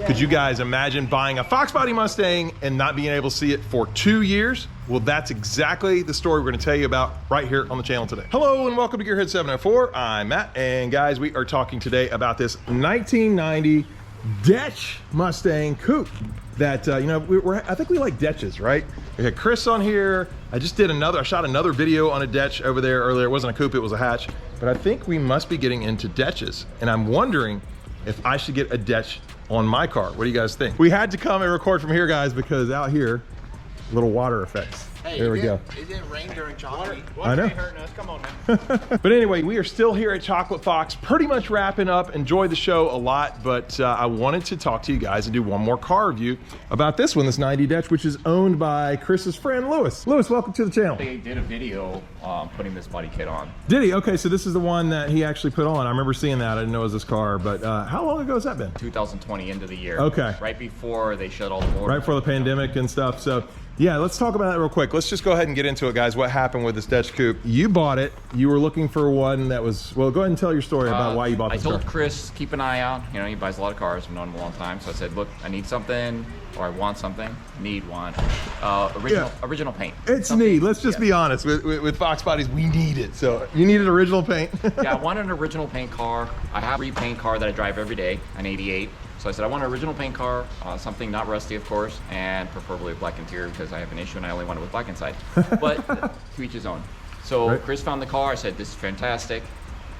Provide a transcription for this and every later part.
Could you guys imagine buying a FoxBody Mustang and not being able to see it for 2 years? Well, that's exactly the story we're gonna tell you about right here on the channel today. Hello and welcome to Gearhead 704. I'm Matt, and guys, we are talking today about this 1990 DECH Mustang Coupe that, you know, I think we like DECHs, right? We had Chris on here. I shot another video on a DECH over there earlier. It wasn't a coupe, it was a hatch. But I think we must be getting into DECHs. And I'm wondering if I should get a DECH on my car. What do you guys think? We had to come and record from here, guys, because out here, little water effects. Hey, there we go. It didn't rain during chocolate. I know. Ain't hurting us. Come on, man. But anyway, we are still here at Chocolate Fox, pretty much wrapping up. Enjoyed the show a lot, but I wanted to talk to you guys and do one more car review about this one, this 90 DECH, which is owned by Chris's friend, Lewis. Lewis, welcome to the channel. They did a video putting this body kit on. Did he? Okay, so this is the one that he actually put on. I remember seeing that. I didn't know it was this car, but how long ago has that been? 2020, end of the year. Okay. Right before they shut all the borders. Right before the pandemic and stuff. So yeah, let's talk about that real quick. Let's just go ahead and get into it, guys. What happened with this DECH Coupe? You bought it. You were looking for one that was, well, go ahead and tell your story about why you bought this car. I told Chris, keep an eye out. You know, he buys a lot of cars. I've known him a long time. So I said, look, I need something, or I want something, need one. Original paint. It's neat. Let's just be honest. With Fox Bodies, we need it. So you needed original paint. Yeah, I want an original paint car. I have a repaint car that I drive every day, an 88. So I said, I want an original paint car, something not rusty, of course, and preferably a black interior because I have an issue and I only want it with black inside. But to each his own. So right. Chris found the car. I said, this is fantastic.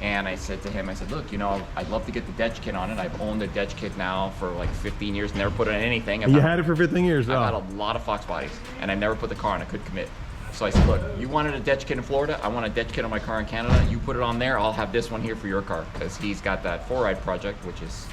And I said to him, I said, look, you know, I'd love to get the DECH kit on it. I've owned the DECH kit now for like 15 years, never put it on anything. You had it for 15 years? I've had a lot of Fox bodies, and I never put the car on. I couldn't commit. So I said, look, you wanted a DECH kit in Florida. I want a DECH kit on my car in Canada. You put it on there. I'll have this one here for your car because he's got that 4-ride project, which is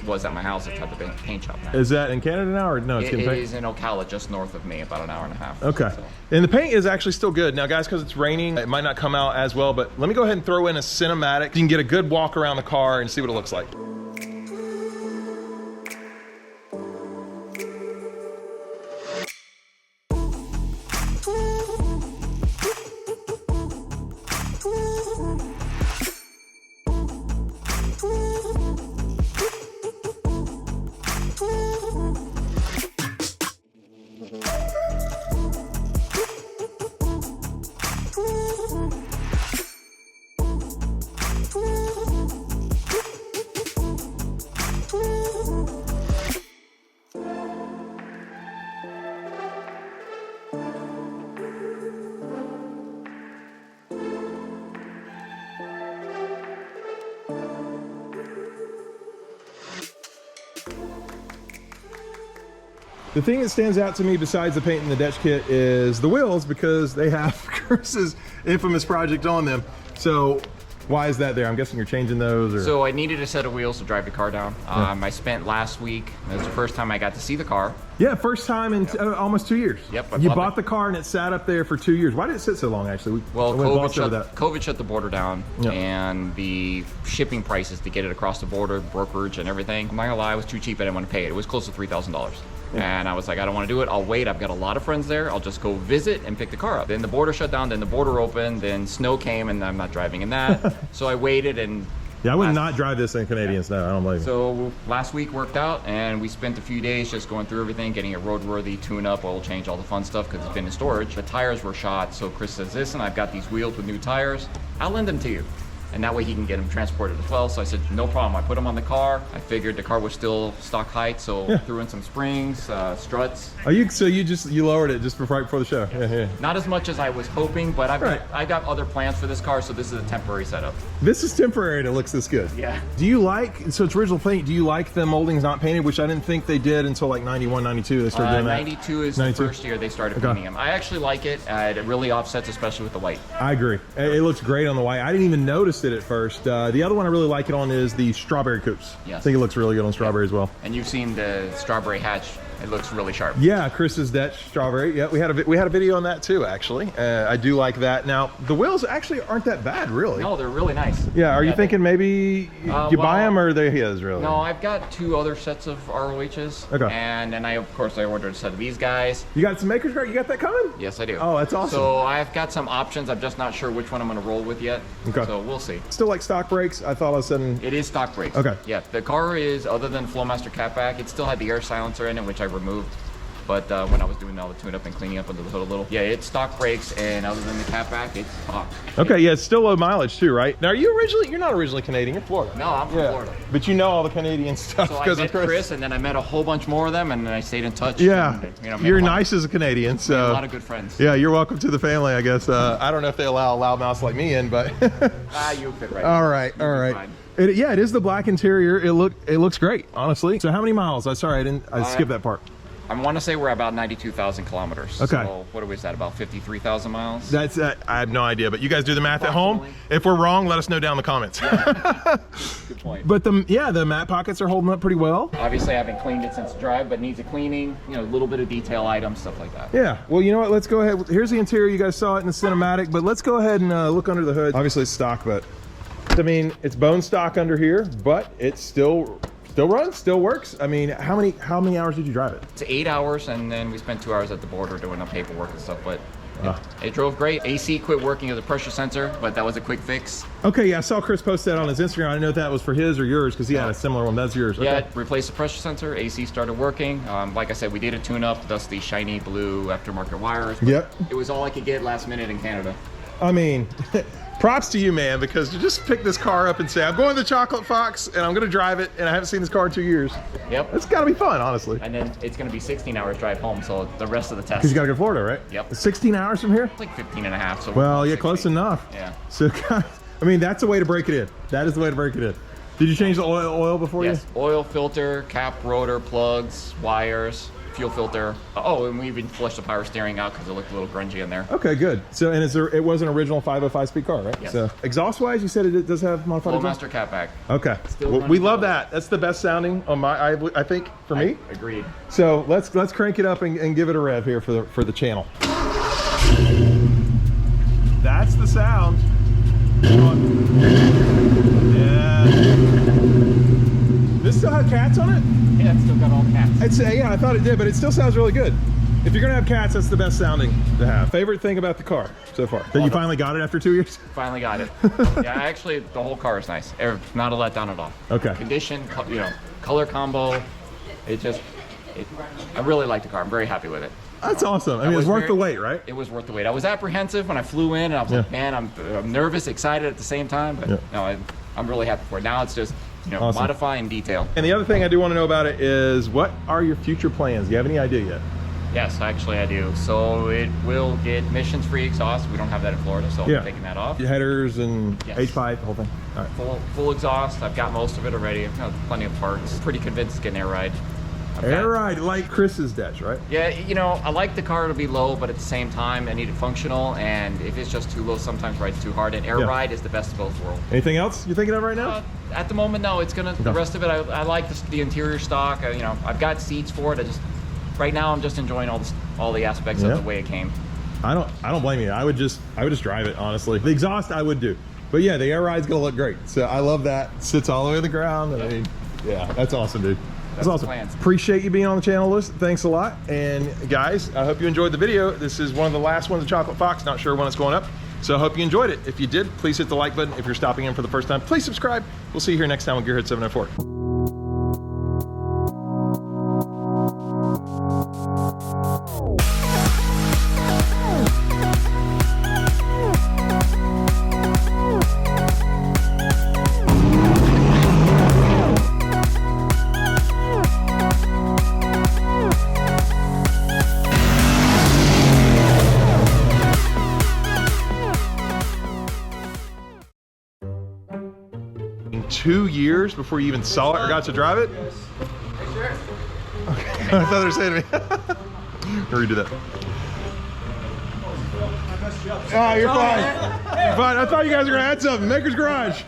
was at my house. It's at the paint shop now. Is that in Canada now, or no? It is in Ocala, just north of me, about an hour and a half. Okay. So. And the paint is actually still good. Now, guys, because it's raining, it might not come out as well, but let me go ahead and throw in a cinematic. You can get a good walk around the car and see what it looks like. The thing that stands out to me besides the paint in the DECH kit is the wheels, because they have Chris's infamous project on them. So why is that there? I'm guessing you're changing those, or? So I needed a set of wheels to drive the car down. I spent last week, it was the first time I got to see the car. Yeah, first time in almost 2 years. Yep. You bought the car and it sat up there for 2 years. Why did it sit so long, actually? Well, COVID shut the border down, and the shipping prices to get it across the border, brokerage and everything, I'm not gonna lie, it was too cheap. I didn't want to pay it. It was close to $3,000. And I was like, I don't want to do it. I'll wait. I've got a lot of friends there. I'll just go visit and pick the car up. Then the border shut down. Then the border opened. Then snow came, and I'm not driving in that. So I waited, and yeah, I would not drive this in Canadian snow. I don't blame you. So last week worked out, and we spent a few days just going through everything, getting a roadworthy tune-up, oil change, all the fun stuff because it's been in storage. The tires were shot, so Chris says, listen, I've got these wheels with new tires. I'll lend them to you. And that way he can get them transported as well. So I said, no problem. I put them on the car. I figured the car was still stock height, so threw in some springs, struts. So you lowered it just right before the show? Yeah. Not as much as I was hoping, but I got other plans for this car, so this is a temporary setup. This is temporary and it looks this good. Yeah. Do you like, so it's original paint, do you like the moldings not painted, which I didn't think they did until like 91, 92, they started doing that? 92 is the first year they started painting them. I actually like it. It really offsets, especially with the white. I agree. It looks great on the white. I didn't even notice it at first. The other one I really like it on is the strawberry coupes. Yes. I think it looks really good on strawberry as well. And you've seen the strawberry hatch It looks really sharp. Yeah, Chris's DECH strawberry. Yeah, we had a video on that too, actually. I do like that. Now, the wheels actually aren't that bad, really. No, they're really nice. Yeah, are you thinking maybe you buy them or they're his, really? No, I've got 2 other sets of ROHs. Okay. And then of course, I ordered a set of these guys. You got some Maker's Card? You got that coming? Yes, I do. Oh, that's awesome. So I've got some options. I'm just not sure which one I'm going to roll with yet. Okay. So we'll see. Still like stock brakes? I thought I was sending... It is stock brakes. Okay. Yeah, the car is, other than Flowmaster catback, it still had the air silencer in it, which I removed. But when I was doing all the tune-up and cleaning up under the hood a little, yeah, it's stock brakes, and other than the catback, it's stock. Okay, yeah, it's still low mileage too, right? Now, you're not originally Canadian, you're Florida. No, I'm from Florida. But you know all the Canadian stuff So I because met of Chris, and then I met a whole bunch more of them, and then I stayed in touch. Yeah, And, you're nice as a Canadian, so... a lot of good friends. Yeah, you're welcome to the family, I guess. I don't know if they allow loudmouths like me in, but... You fit right All in. right, all You'll be right. fine. Yeah, it is the black interior. It looks great, honestly. So how many miles? I skipped that part. I want to say we're about 92,000 kilometers. Okay. So what was that, about 53,000 miles? That's I have no idea, but you guys do the math at home. If we're wrong, let us know down in the comments. Good point. But the matte pockets are holding up pretty well. Obviously, I haven't cleaned it since drive, but needs a cleaning. You know, a little bit of detail items, stuff like that. Yeah. Well, you know what? Let's go ahead. Here's the interior. You guys saw it in the cinematic, but let's go ahead and look under the hood. Obviously, it's stock, but I mean, it's bone stock under here, but it's still runs, still works. I mean, how many hours did you drive it? It's 8 hours, and then we spent 2 hours at the border doing the paperwork and stuff, but it drove great. AC quit working as a pressure sensor, but that was a quick fix. Okay, yeah, I saw Chris post that on his Instagram. I didn't know if that was for his or yours, because he had a similar one. That's yours. Okay. Yeah, replaced the pressure sensor, AC started working. Like I said, we did a tune-up, thus the shiny blue aftermarket wires. Yep. It was all I could get last minute in Canada. I mean, props to you, man, because to just pick this car up and say, I'm going to Chocolate Fox and I'm going to drive it, and I haven't seen this car in 2 years. Yep. It's got to be fun, honestly. And then it's going to be 16 hours drive home, so the rest of the test. Because you got to go to Florida, right? Yep. 16 hours from here? It's like 15 and a half. So Well, yeah, 16. close enough. Yeah. So, guys, I mean, that's a way to break it in. That is the way to break it in. Did you change the oil before Yes. Oil filter, cap, rotor, plugs, wires, fuel filter. Oh, and we even flushed the power steering out because it looked a little grungy in there. Okay, good. So, and it was an original 505 speed car, right? Yes. So, exhaust-wise, you said it does have modified exhaust? Flowmaster catback. Okay. Still Well, running we love well. that. That's the best sounding on I think, for me. Agreed. So let's crank it up and give it a rev here for the channel. That's the sound. Yeah. This still have cats on it? Yeah, it's still got all the cats. I'd say, yeah, I thought it did, but it still sounds really good. If you're gonna have cats, that's the best sounding to have. Favorite thing about the car so far? That you finally got it after 2 years? Finally got it. Yeah, actually, the whole car is nice. Not a letdown at all. Okay. Condition, color combo. I really like the car. I'm very happy with it. That's awesome. I mean, it's worth the wait, right? It was worth the wait. I was apprehensive when I flew in, and I was like, man, I'm nervous, excited at the same time, but no, I'm really happy for it. Now it's just, Awesome. modify and detail. And the other thing I do want to know about it is, what are your future plans? Do you have any idea yet? Yes, actually I do. So it will get emissions-free exhaust. We don't have that in Florida, so I'm taking that off. Headers and Yes. H-pipe, the whole thing. All right. Full exhaust. I've got most of it already. I've got plenty of parts. Pretty convinced it's getting air ride. Air ride, like Chris's DECH, right? Yeah, I like the car to be low, but at the same time, I need it functional. And if it's just too low, sometimes ride's too hard. And air ride is the best of both worlds. Anything else you're thinking of right now? At the moment, no. It's the rest of it. I like the interior stock. I've got seats for it. Right now, I'm just enjoying all the aspects of the way it came. I don't blame you. I would just drive it, honestly. The exhaust I would do, but yeah, the air ride's gonna look great. So I love that. It sits all the way to the ground. I mean, yeah, that's awesome, dude. That's awesome. Appreciate you being on the channel, Liz. Thanks a lot. And guys, I hope you enjoyed the video. This is one of the last ones of Chocolate Fox. Not sure when it's going up. So I hope you enjoyed it. If you did, please hit the like button. If you're stopping in for the first time, please subscribe. We'll see you here next time on Gearhead 704. In 2 years before you even saw it or got to drive it? Okay. I thought they were saying to me. Redo that. Oh, you're fine. You're fine. I thought you guys were gonna add something. Maker's Garage.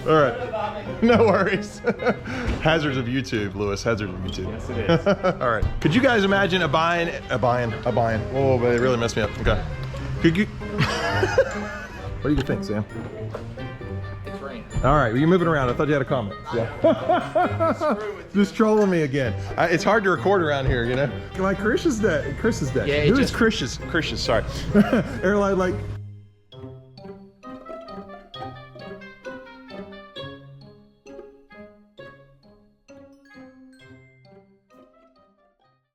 All right. No worries. Hazards of YouTube, Lewis. Hazards of YouTube. Yes, it is. All right. Could you guys imagine a buying? Oh, but it really messed me up. Okay. Could you? What do you think, Sam? It's raining. All right, well, you're moving around. I thought you had a comment. Yeah. Just trolling me again. It's hard to record around here, you know. Like Chris's deck. Yeah, Who is Chris's? Sorry. Airline, like,